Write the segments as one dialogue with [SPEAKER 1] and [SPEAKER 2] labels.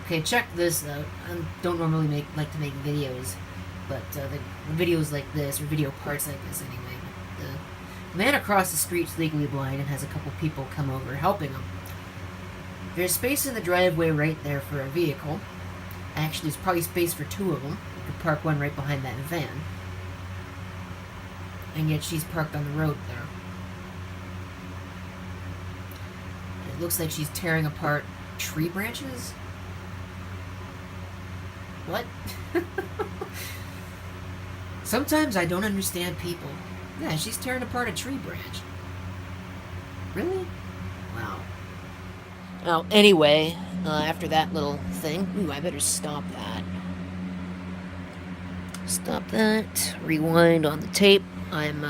[SPEAKER 1] Okay, check this out. I don't normally like to make videos, but the videos like this, or video parts like this anyway. The man across the street's legally blind and has a couple people come over helping him. There's space in the driveway right there for a vehicle. Actually, there's probably space for two of them. You could park one right behind that van. And yet she's parked on the road there. It looks like she's tearing apart tree branches. What? Sometimes I don't understand people. Yeah, she's tearing apart a tree branch. Really? Wow. Well, anyway, after that little thing... Ooh, I better stop that. Stop that. Rewind on the tape. I'm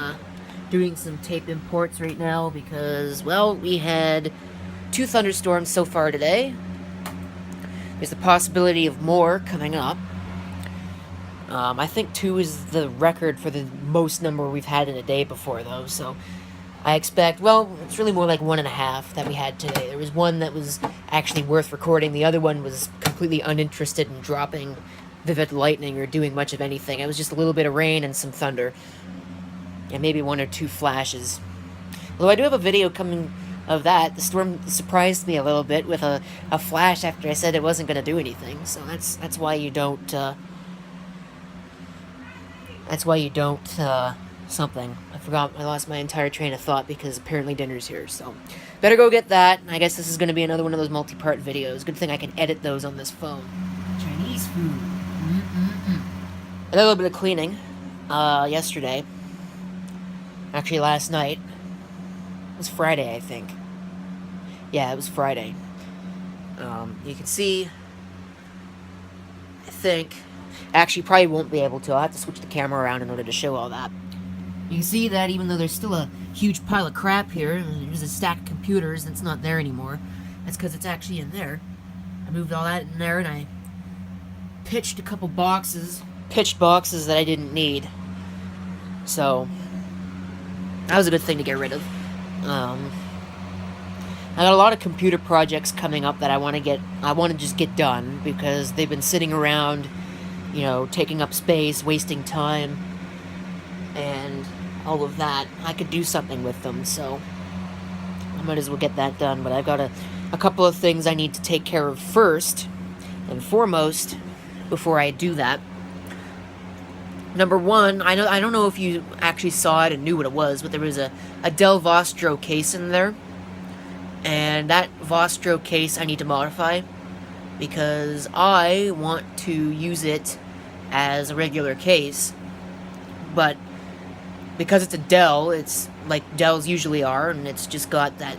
[SPEAKER 1] doing some tape imports right now because, well, we had 2 thunderstorms so far today. There's the possibility of more coming up. I think 2 is the record for the most number we've had in a day before, though, so I expect, well, it's really more like 1.5 that we had today. There was one that was actually worth recording. The other one was completely uninterested in dropping vivid lightning or doing much of anything. It was just a little bit of rain and some thunder. And maybe 1 or 2 flashes. Although I do have a video coming of that. The storm surprised me a little bit with a flash after I said it wasn't going to do anything. So that's why you don't, something. I lost my entire train of thought because apparently dinner's here, so better go get that. I guess this is going to be another one of those multi-part videos. Good thing I can edit those on this phone. Chinese food. A little bit of cleaning yesterday. Actually, last night. It was Friday, I think. Yeah, it was Friday. You can see, I think... Actually, probably won't be able to. I'll have to switch the camera around in order to show all that. You can see that even though there's still a huge pile of crap here, there's a stack of computers that's not there anymore. That's because it's actually in there. I moved all that in there and I pitched a couple boxes. Pitched boxes that I didn't need. So, that was a good thing to get rid of. I got a lot of computer projects coming up that I want to just get done because they've been sitting around, you know, taking up space, wasting time, and all of that. I could do something with them, so I might as well get that done. But I've got a couple of things I need to take care of first and foremost before I do that. Number one, I don't know if you actually saw it and knew what it was, but there was a Dell Vostro case in there. And that Vostro case I need to modify because I want to use it as a regular case. But because it's a Dell, it's like Dells usually are, and it's just got the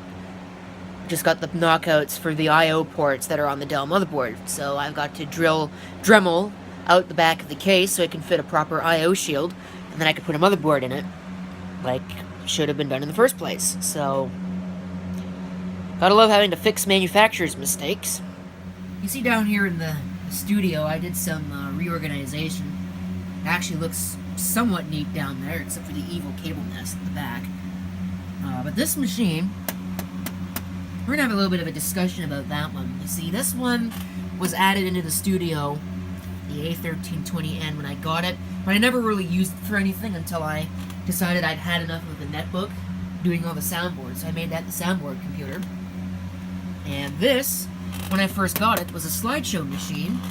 [SPEAKER 1] knockouts for the I/O ports that are on the Dell motherboard. So I've got to Dremel out the back of the case so it can fit a proper I/O shield, and then I could put a motherboard in it, like should have been done in the first place. So, gotta love having to fix manufacturer's mistakes. You see down here in the studio, I did some reorganization. It actually looks somewhat neat down there, except for the evil cable nest in the back. But this machine, we're gonna have a little bit of a discussion about that one. You see, this one was added into the studio, the A1320N, when I got it, but I never really used it for anything until I decided I'd had enough of the netbook doing all the soundboards. So I made that the soundboard computer. And this, when I first got it, was a slideshow machine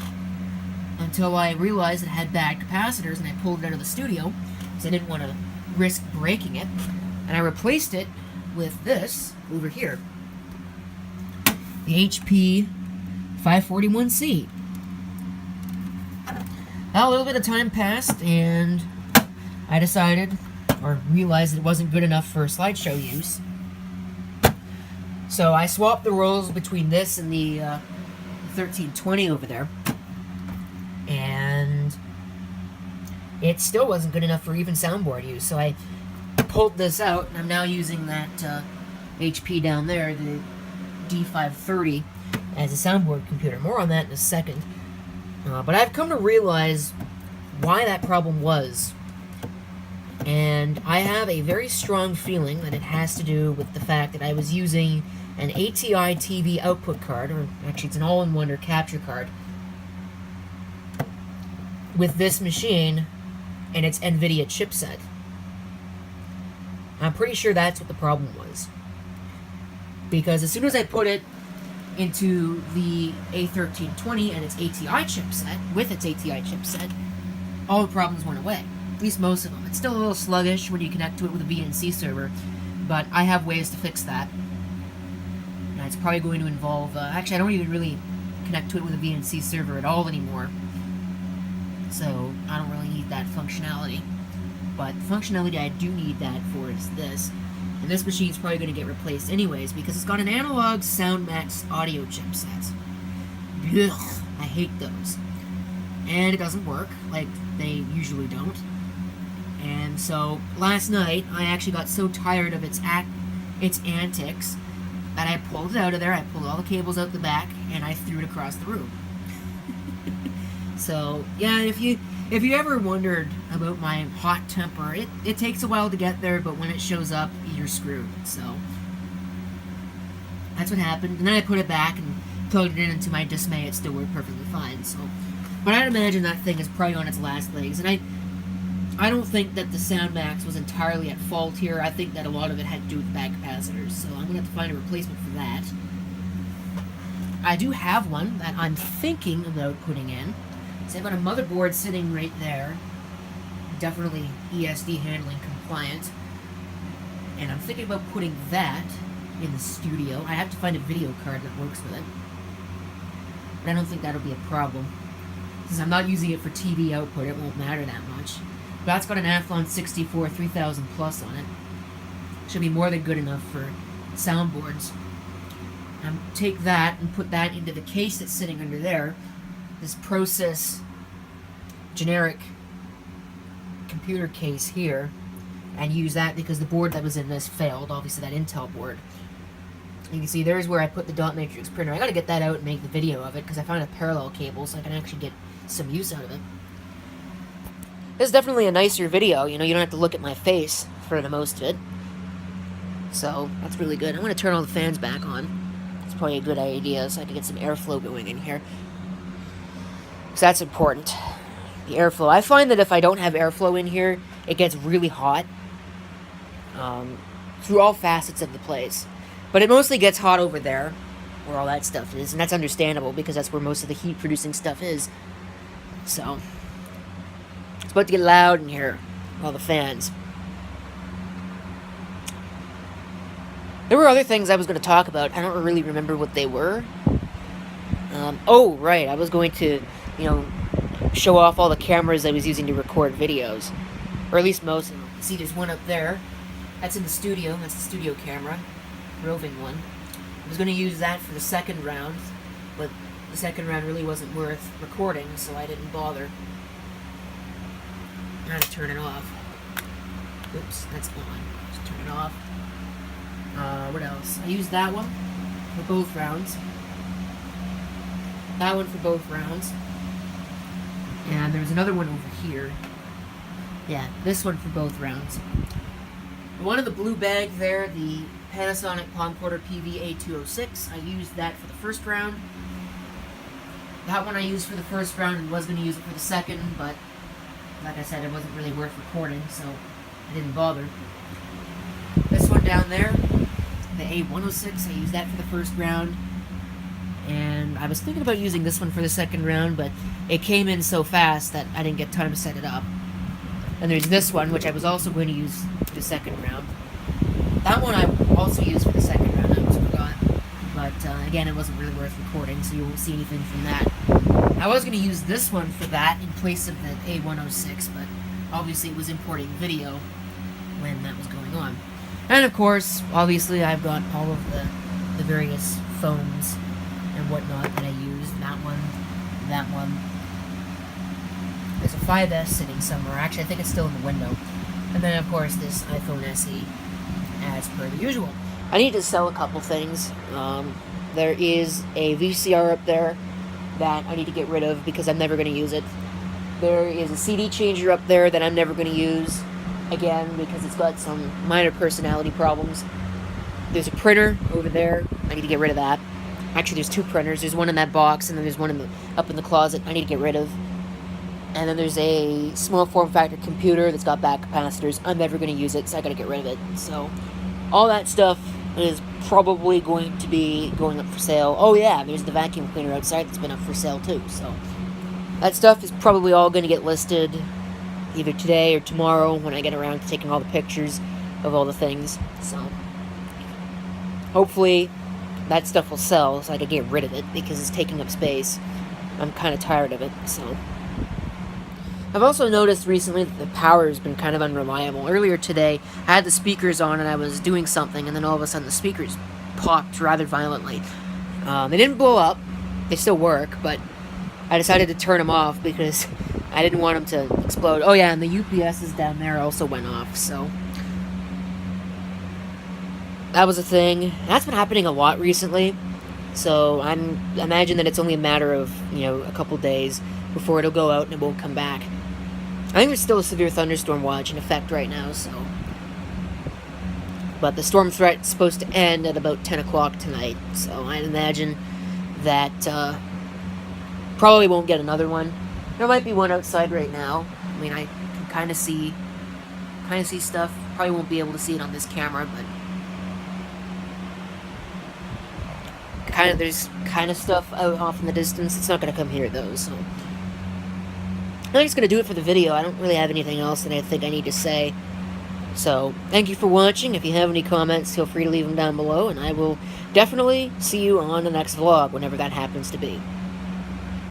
[SPEAKER 1] until I realized it had bad capacitors and I pulled it out of the studio because I didn't want to risk breaking it. And I replaced it with this over here, the HP 541C. Now, a little bit of time passed, and I decided, or realized it wasn't good enough for slideshow use. So I swapped the roles between this and the 1320 over there, and it still wasn't good enough for even soundboard use. So I pulled this out, and I'm now using that HP down there, the D530, as a soundboard computer. More on that in a second. But I've come to realize why that problem was. And I have a very strong feeling that it has to do with the fact that I was using an ATI TV output card, or actually it's an all-in-one or capture card, with this machine and its NVIDIA chipset. I'm pretty sure that's what the problem was. Because as soon as I put it into the A1320 and its ATI chipset, with its ATI chipset, all the problems went away. At least most of them. It's still a little sluggish when you connect to it with a VNC server, but I have ways to fix that. And it's probably going to involve... actually, I don't even really connect to it with a VNC server at all anymore. So, I don't really need that functionality. But the functionality I do need that for is this. And this machine's probably going to get replaced anyways, because it's got an analog SoundMax audio chipset. Ugh, I hate those. And it doesn't work, like they usually don't. And so, last night, I actually got so tired of its antics that I pulled it out of there, I pulled all the cables out the back, and I threw it across the room. So, yeah, if you ever wondered about my hot temper, it takes a while to get there, but when it shows up, you're screwed. So, that's what happened. And then I put it back and plugged it in, and to my dismay, it still worked perfectly fine. So, but I'd imagine that thing is probably on its last legs. And I don't think that the SoundMax was entirely at fault here. I think that a lot of it had to do with the back capacitors. So I'm going to have to find a replacement for that. I do have one that I'm thinking about putting in. So I've got a motherboard sitting right there. Definitely ESD handling compliant. And I'm thinking about putting that in the studio. I have to find a video card that works with it. But I don't think that'll be a problem. Since I'm not using it for TV output, it won't matter that much. But that's got an Athlon 64 3000 Plus on it. Should be more than good enough for soundboards. Take that and put that into the case that's sitting under there. This Process generic computer case here. And use that because the board that was in this failed. Obviously that Intel board. You can see there's where I put the dot matrix printer. I gotta get that out and make the video of it because I found a parallel cable so I can actually get some use out of it. This is definitely a nicer video, you know, you don't have to look at my face for the most of it. So, that's really good. I'm going to turn all the fans back on. It's probably a good idea so I can get some airflow going in here. Because that's important. The airflow. I find that if I don't have airflow in here, it gets really hot. Through all facets of the place. But it mostly gets hot over there, where all that stuff is. And that's understandable, because that's where most of the heat-producing stuff is. So, it's about to get loud in here. All the fans. There were other things I was going to talk about. I don't really remember what they were. Oh, right. I was going to, you know, show off all the cameras I was using to record videos. Or at least most of them. See, there's one up there. That's in the studio. That's the studio camera. Roving one. I was going to use that for the second round. But the second round really wasn't worth recording, so I didn't bother. I'm going to turn it off. Oops, that's on. Just turn it off. What else? I used that one for both rounds. That one for both rounds. And there's another one over here. Yeah, this one for both rounds. The one in the blue bag there, the Panasonic Palmporter PV-A206, I used that for the first round. That one I used for the first round and was going to use it for the second, but like I said, it wasn't really worth recording, so I didn't bother. This one down there, the A106, I used that for the first round. And I was thinking about using this one for the second round, but it came in so fast that I didn't get time to set it up. And there's this one, which I was also going to use for the second round. That one I also used for the second round, I almost forgot. But again, it wasn't really worth recording, so you won't see anything from that. I was going to use this one for that in place of the A106, but obviously it was importing video when that was going on. And of course, obviously I've got all of the various phones and whatnot that I use. That one, that one. There's a 5S sitting somewhere. Actually, I think it's still in the window. And then, of course, this iPhone SE, as per the usual. I need to sell a couple things. There is a VCR up there that I need to get rid of because I'm never going to use it. There is a CD changer up there that I'm never going to use, again, because it's got some minor personality problems. There's a printer over there. I need to get rid of that. Actually, there's two printers. There's one in that box, and then there's one up in the closet I need to get rid of. And then there's a small form factor computer that's got back capacitors. I'm never going to use it, so I got to get rid of it. So all that stuff is probably going to be going up for sale. Oh yeah, there's the vacuum cleaner outside that's been up for sale too. So that stuff is probably all going to get listed either today or tomorrow when I get around to taking all the pictures of all the things. So hopefully that stuff will sell so I can get rid of it because it's taking up space. I'm kind of tired of it. So I've also noticed recently that the power has been kind of unreliable. Earlier today, I had the speakers on and I was doing something, and then all of a sudden the speakers popped rather violently. They didn't blow up. They still work, but I decided to turn them off because I didn't want them to explode. Oh yeah, and the UPSs down there also went off, so that was a thing. That's been happening a lot recently, so I imagine that it's only a matter of, a couple days before it'll go out and it won't come back. I think there's still a severe thunderstorm watch in effect right now, so. But the storm threat's supposed to end at about 10 o'clock tonight, so I'd imagine that probably won't get another one. There might be one outside right now. I mean, I can kind of see stuff. Probably won't be able to see it on this camera, but there's kind of stuff out off in the distance. It's not going to come here though, so I think it's going to do it for the video. I don't really have anything else that I think I need to say. So, thank you for watching. If you have any comments, feel free to leave them down below, and I will definitely see you on the next vlog, whenever that happens to be.